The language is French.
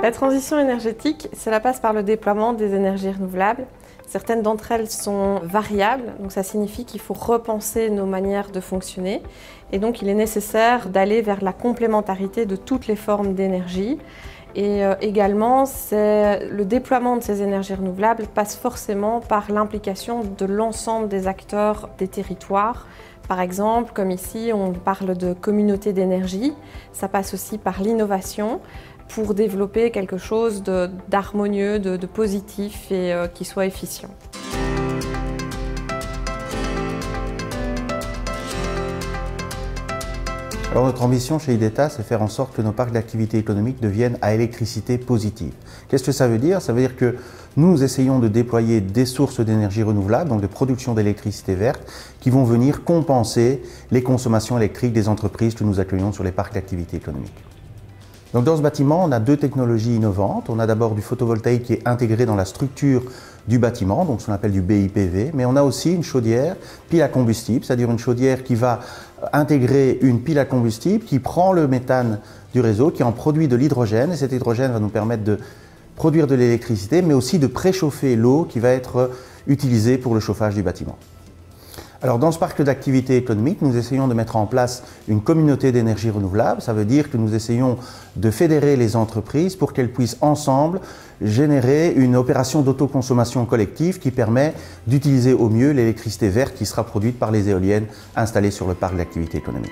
La transition énergétique, cela passe par le déploiement des énergies renouvelables. Certaines d'entre elles sont variables, donc ça signifie qu'il faut repenser nos manières de fonctionner. Et donc il est nécessaire d'aller vers la complémentarité de toutes les formes d'énergie. Et également, le déploiement de ces énergies renouvelables passe forcément par l'implication de l'ensemble des acteurs des territoires. Par exemple, comme ici, on parle de communauté d'énergie. Ça passe aussi par l'innovation pour développer quelque chose d'harmonieux, de positif et qui soit efficient. Alors notre ambition chez IDETA, c'est faire en sorte que nos parcs d'activité économique deviennent à électricité positive. Qu'est-ce que ça veut dire? Ça veut dire que nous essayons de déployer des sources d'énergie renouvelable, donc de production d'électricité verte, qui vont venir compenser les consommations électriques des entreprises que nous accueillons sur les parcs d'activité économique. Donc dans ce bâtiment, on a deux technologies innovantes. On a d'abord du photovoltaïque qui est intégré dans la structure du bâtiment, donc ce qu'on appelle du BIPV, mais on a aussi une chaudière pile à combustible, c'est-à-dire une chaudière qui va intégrer une pile à combustible qui prend le méthane du réseau, qui en produit de l'hydrogène, et cet hydrogène va nous permettre de produire de l'électricité, mais aussi de préchauffer l'eau qui va être utilisée pour le chauffage du bâtiment. Alors dans ce parc d'activité économique, nous essayons de mettre en place une communauté d'énergie renouvelable. Ça veut dire que nous essayons de fédérer les entreprises pour qu'elles puissent ensemble générer une opération d'autoconsommation collective qui permet d'utiliser au mieux l'électricité verte qui sera produite par les éoliennes installées sur le parc d'activité économique.